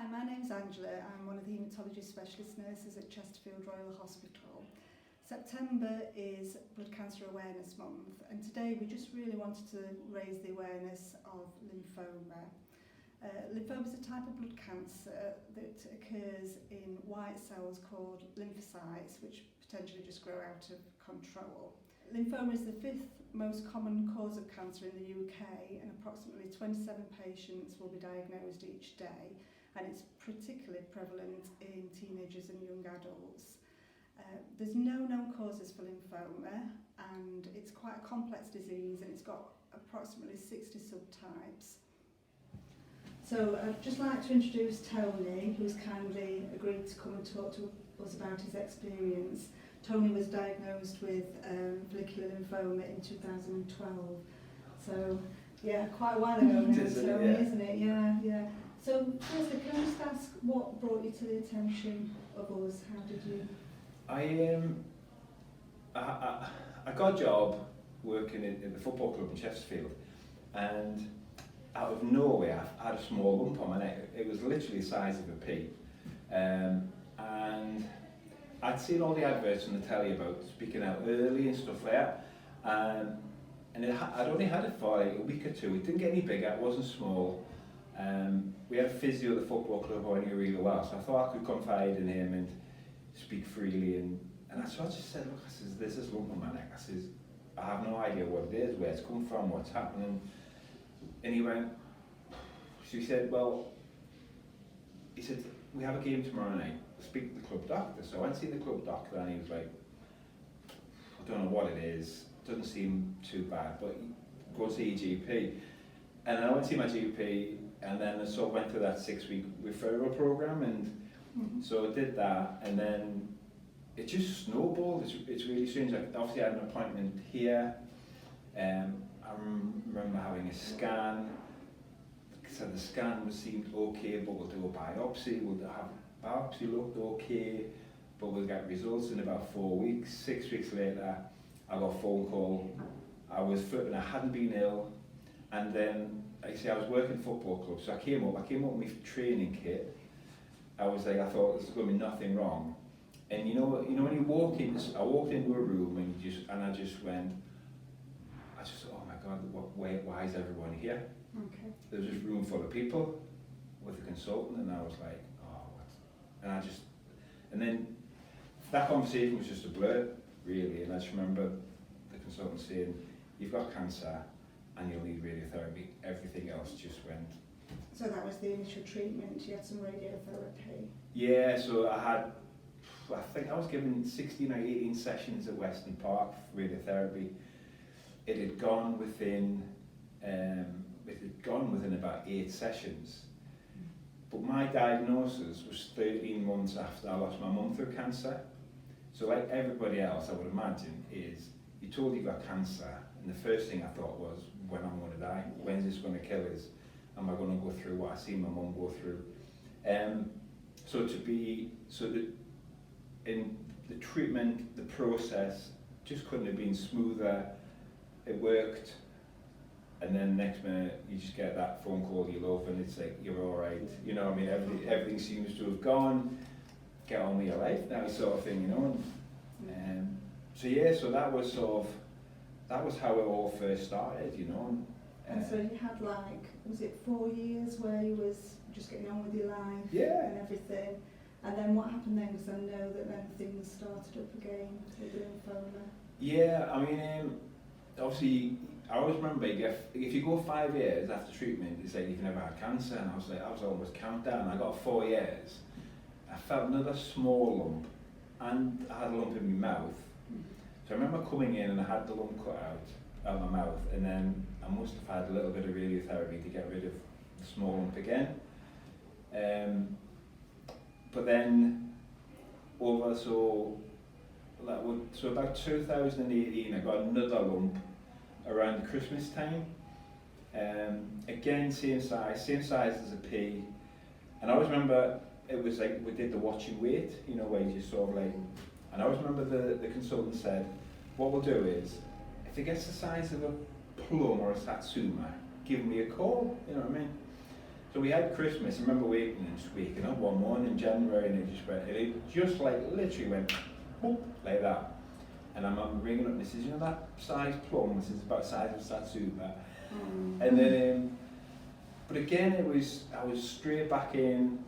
Hi, my name's Angela. I'm one of the haematology specialist nurses at Chesterfield Royal Hospital. September is Blood Cancer Awareness Month, and today we just really wanted to raise the awareness of lymphoma. Lymphoma is a type of blood cancer that occurs in white cells called lymphocytes, which potentially just grow out of control. Lymphoma is the fifth most common cause of cancer in the UK, and approximately 27 patients will be diagnosed each day, and it's particularly prevalent in teenagers and young adults. There's no known causes for lymphoma, and it's quite a complex disease, and it's got approximately 60 subtypes. So I'd just like to introduce Tony, who's kindly agreed to come and talk to us about his experience. Tony was diagnosed with follicular lymphoma in 2012. So, yeah, quite a while ago now, Tony, isn't it? Yeah. So, firstly, can I just ask what brought you to the attention of us? How did you... I got a job working in the football club in Chesterfield, and out of nowhere I had a small lump on my neck. It was literally the size of a pea, and I'd seen all the adverts on the telly about speaking out early and stuff like that, and I'd only had it for like a week or two. It didn't get any bigger, it wasn't small. We had a physio at the football club who I knew really well, so I thought I could confide in him and speak freely, and so I just said, look, I says, there's this lump on my neck. I says, I have no idea what it is, where it's come from, what's happening. And he went, so he said, well, he said, we have a game tomorrow night, speak to the club doctor. So I went to see the club doctor, and he was like, I don't know what it is, doesn't seem too bad, but go see your GP. And I went to see my GP, and then I sort of went through that 6-week referral program, and so I did that, and then it just snowballed. It's really strange. I obviously had an appointment here. I remember having a scan. So the scan seemed okay, but we'll do a biopsy. We'll have biopsy looked okay, but we'll get results in about 4 weeks. 6 weeks later, I got a phone call. I was fit and I hadn't been ill, and then like I say, I was working football club, so I came up with my training kit. I was like, I thought there's going to be nothing wrong, and you know when you walk in, I walked into a room and I just went, oh my God, why is everyone here? Okay. There was this room full of people with a consultant, and I was like, oh, what? And then that conversation was just a blur, really, and I just remember the consultant saying, you've got cancer and you'll need radiotherapy. Everything else just went. So that was the initial treatment, you had some radiotherapy? Yeah, so I think I was given 16 or 18 sessions at Weston Park for radiotherapy. It had gone within about 8 sessions. But my diagnosis was 13 months after I lost my mum through cancer. So like everybody else, I would imagine, is you're told you've got cancer, and the first thing I thought was, when I'm going to die, when's this going to kill us? Am I going to go through what I see my mum go through? In the treatment, the process just couldn't have been smoother. It worked, and then next minute you just get that phone call you love, and it's like, you're all right. You know what I mean? Everything seems to have gone. Get on with your life now, sort of thing, you know. So that was how it all first started, you know. And so you had was it 4 years where you was just getting on with your life and everything? And then what happened then? Because I know that then things started up again with the lymphoma. Yeah, I mean, obviously, I always remember if you go 5 years after treatment, it's like you've never had cancer, and I was almost countdown. I got 4 years. I felt another small lump, and I had a lump in my mouth. So I remember coming in and I had the lump cut out of my mouth, and then I must have had a little bit of radiotherapy to get rid of the small lump again. But then so about 2018, I got another lump around Christmas time. Again, same size as a pea. And I always remember it was like we did the watch and wait, you know, where you just sort of like. And I always remember the consultant said, what we'll do is, if it gets the size of a plum or a satsuma, give me a call, you know what I mean? So So we had Christmas. I remember waking up one morning in January, and it just like literally went boop, like that. And I remember ringing up and he says, you know that size plum? This is about the size of Satsuba. And then, but again, I was straight back in.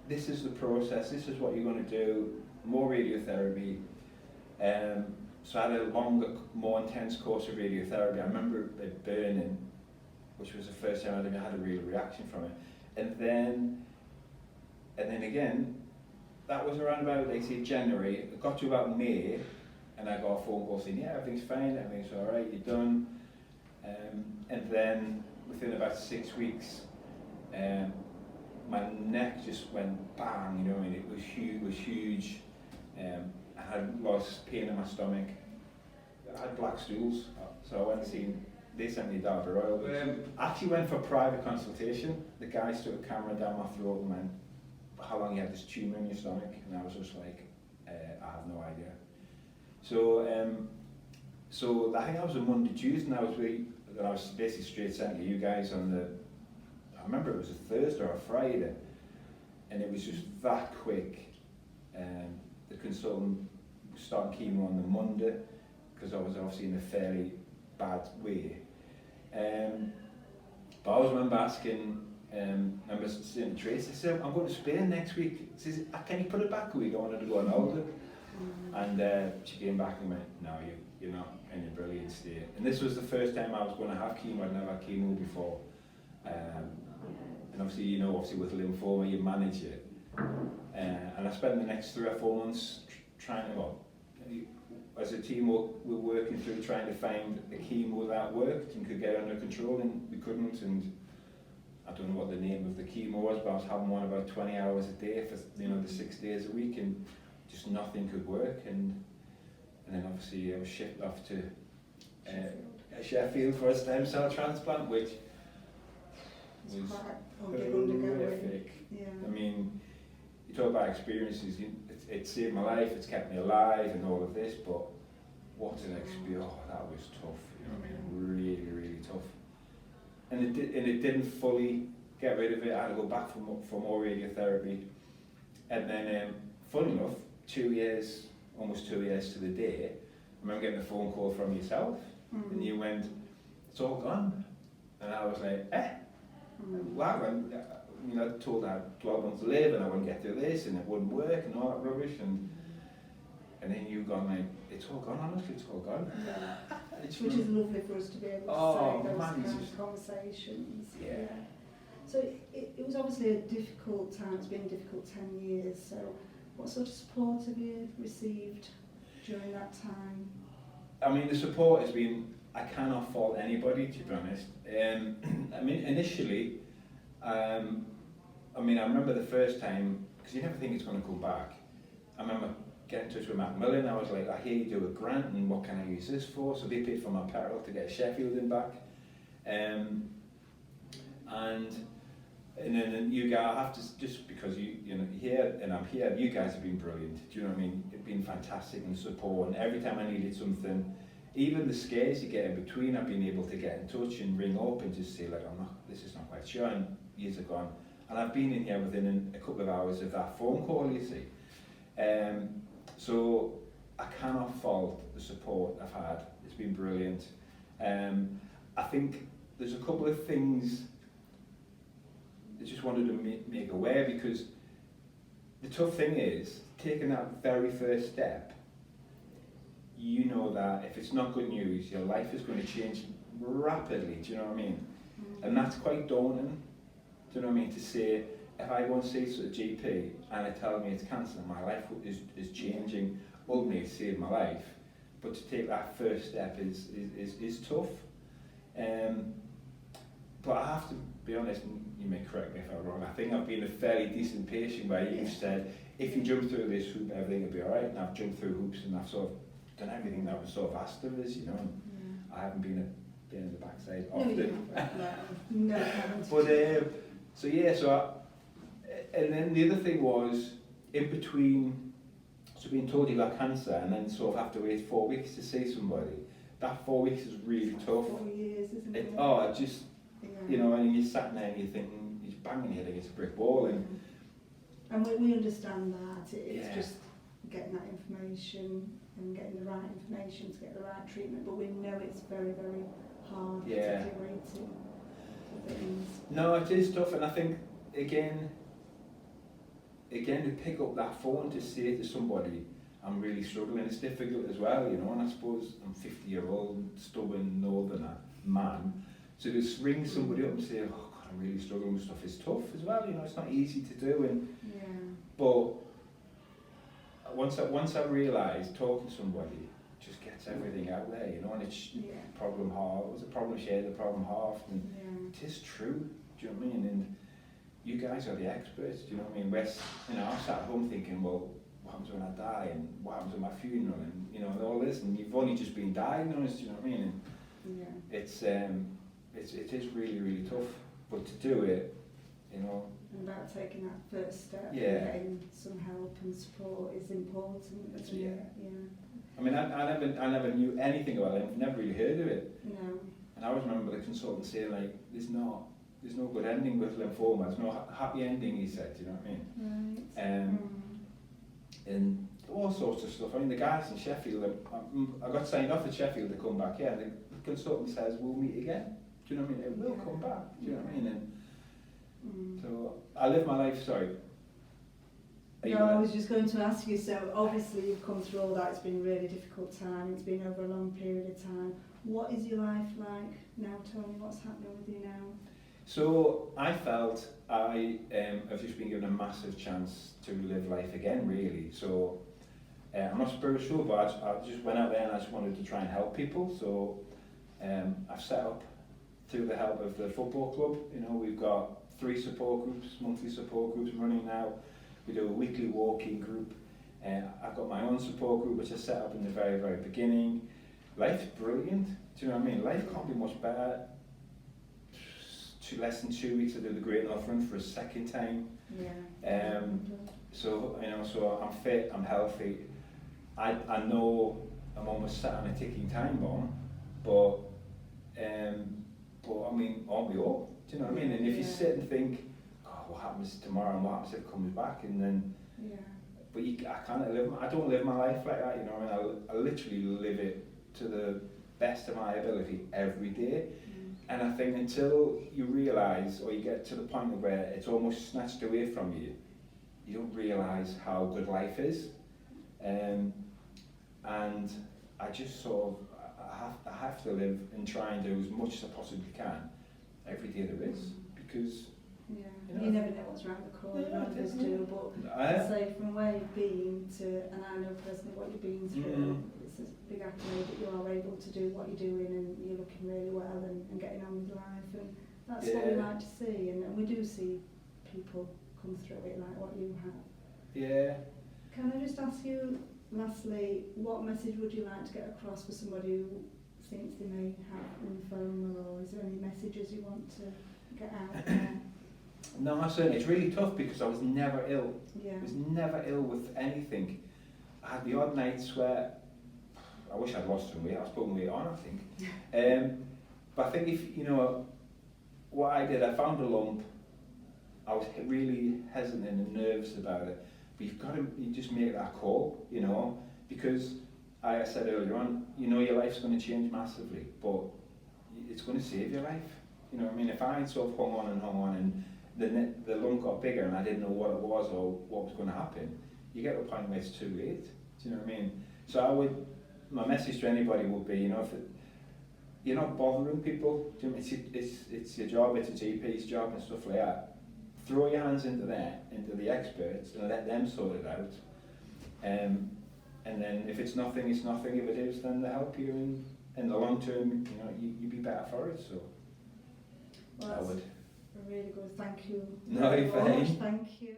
This is the process. This is what you're going to do. More radiotherapy. So I had a longer, more intense course of radiotherapy. I remember it burning, which was the first time I ever had a real reaction from it. And then again, that was around about, like say, January. It got to about May, and I got a phone call saying, yeah, everything's fine, everything's all right, you're done. And then within about 6 weeks, my neck just went bang, you know what I mean? It was huge. I had lost pain in my stomach. I had black stools, so I went and seen, they sent me to Derby Royal. I actually went for private consultation. The guy stuck a camera down my throat and went, how long you had this tumour in your stomach? And I was just like, I have no idea. So I think that was a Monday, Tuesday, and I was basically straight sent to you guys on I remember it was a Thursday or a Friday, and it was just that quick. The consultant was starting chemo on the Monday, because I was obviously in a fairly bad way. But I always remember asking, I remember saying to Trace, I said, I'm going to Spain next week. She says, can you put it back a week? I wanted to go on holiday. And she came back and went, no, you're not in a brilliant state. And this was the first time I was going to have chemo. I'd never had chemo before. And obviously, you know, with lymphoma, you manage it. And I spent the next 3 or 4 months trying to, as a team, we're working through trying to find a chemo that worked and could get under control, and we couldn't. And I don't know what the name of the chemo was, but I was having one about 20 hours a day for the 6 days a week, and just nothing could work. And then obviously I was shipped off to Sheffield for a stem cell transplant, which was horrific. Yeah. I mean, you talk about experiences, it saved my life, it's kept me alive and all of this, but what an experience. Oh, that was tough, you know what I mean, really, really tough. And it didn't fully get rid of it. I had to go back for more radiotherapy. And then, funny enough, 2 years, almost 2 years to the day, I remember getting a phone call from yourself, and you went, it's all gone. And I was like, wow. And, I told I had 12 months to live, and I wouldn't get through this, and it wouldn't work, and all that rubbish. And then you've gone like, it's all gone, honestly, it's all gone. Yeah. Which is lovely for us to be able to say those kind of conversations. Yeah. So it was obviously a difficult time. It's been a difficult 10 years. So what sort of support have you received during that time? I mean, the support has been, I cannot fault anybody, to be honest. I mean, initially, I remember the first time, because you never think it's going to come back. I remember getting in touch with Macmillan. I was like, I hear you do a grant, and what can I use this for? So they paid for my petrol to get a Sheffield in back. And then you guys, I have to, just because you're here and I'm here, you guys have been brilliant. Do you know what I mean? It's been fantastic and support, and every time I needed something, even the scares you get in between, I've been able to get in touch and ring up and just say like, this is not quite sure, and years are gone. And I've been in here within a couple of hours of that phone call, you see. So I cannot fault the support I've had. It's been brilliant. I think there's a couple of things I just wanted to make aware, because the tough thing is, taking that very first step, you know that if it's not good news, your life is going to change rapidly, do you know what I mean? And that's quite daunting, do you know what I mean? To say, if I go and see a GP and they tell me it's cancer, my life is changing, ultimately it saved my life, but to take that first step is tough. But I have to be honest, and you may correct me if I'm wrong, I think I've been a fairly decent patient where you've said, if you jump through this hoop, everything will be alright, and I've jumped through hoops and I've sort of done everything that was sort of asked of us, you know, and I haven't been a pain in the backside often. No, but and then the other thing was, in between, so being told you got cancer and then sort of have to wait 4 weeks to see somebody, that 4 weeks is really tough. 4 years, isn't it? You know, and you're sat there and you're thinking, you're banging your head against a brick wall. And we understand that. It's Yeah. just getting that information and getting the right information to get the right treatment, but we know it's very, very hard, Yeah. particularly to things. No, it is tough, and I think, again, to pick up that phone to say to somebody, I'm really struggling, it's difficult as well, you know, and I suppose I'm 50-year-old, stubborn northerner man, so to just ring somebody up and say, oh God, I'm really struggling with stuff, is tough as well, you know, it's not easy to do, but once I realised talking to somebody just gets everything out there, you know, and it's problem halved, it was a problem shared, the problem halved, and it is true, do you know what I mean? And you guys are the experts, do you know what I mean? I'm sat at home thinking, well, what happens when I die, and what happens at my funeral, and you know, and all this, and you've only just been diagnosed, do you know what I mean? And it is really, really tough, but to do it, you know. And about taking that first step and Yeah. getting some help and support is important, isn't it? I mean, I never knew anything about it, never really heard of it. No. And I always remember the consultant saying, like, there's no good ending with lymphoma, there's no happy ending, he said, you know what I mean? Right. And all sorts of stuff. I mean, the guys in Sheffield, I got signed off at Sheffield to come back here, and the consultant says, we'll meet again. Do you know what I mean? It will come back, do you know what I mean? And so, I live my life, sorry. No, I was just going to ask you, so obviously you've come through all that, it's been a really difficult time, it's been over a long period of time. What is your life like now, Tony? What's happening with you now? So I felt I have just been given a massive chance to live life again, really. So I'm not spiritual, but I just went out there and I just wanted to try and help people. So I've set up, through the help of the football club, you know, we've got 3 support groups, monthly support groups running now. We do a weekly walking group. I've got my own support group, which I set up in the very, very beginning. Life's brilliant, do you know what I mean? Life can't be much better. Less than 2 weeks I do the Great North Run for a second time. So, you know, so I'm fit, I'm healthy. I know I'm almost sat on a ticking time bomb, but I mean, aren't we all? Do you know what I mean? And if you sit and think, oh, what happens tomorrow and what happens if it comes back, and then, but I don't live my life like that, you know what I mean? I literally live it to the best of my ability every day. And I think until you realise, or you get to the point where it's almost snatched away from you, you don't realise how good life is. And I just sort of, I have to live and try and do as much as I possibly can every day there is, because you never know what's around the corner, none of us do, but I'd say from where you've been to, and I know personally what you've been through, it's a big accolade that you are able to do what you're doing, and you're looking really well and getting on with life, and that's what we like to see, and we do see people come through it like what you have. Can I just ask you lastly, what message would you like to get across for somebody who thinks they may have lymphoma, or is there any messages you want to get out there? No, certainly. It's really tough because I was never ill. Yeah. I was never ill with anything. I had the odd nights where I wish I'd lost some weight. I was putting weight on, I think. But I think if, you know, what I did, I found a lump. I was really hesitant and nervous about it. But you just make that call, you know, because like I said earlier on, you know your life's going to change massively, but it's going to save your life. You know what I mean? If I had sort of hung on and the lump got bigger and I didn't know what it was or what was going to happen, you get to a point where it's too late. Do you know what I mean? So my message to anybody would be, you know, if you're not bothering people, do you know, it's your job, it's a GP's job and stuff like that. Throw your hands into the experts and let them sort it out. And then if it's nothing, it's nothing. If it is, then they'll help you in the long term, you know, you'd be better for it. So well, that's really good. Thank you. No, you're fine. Thank you.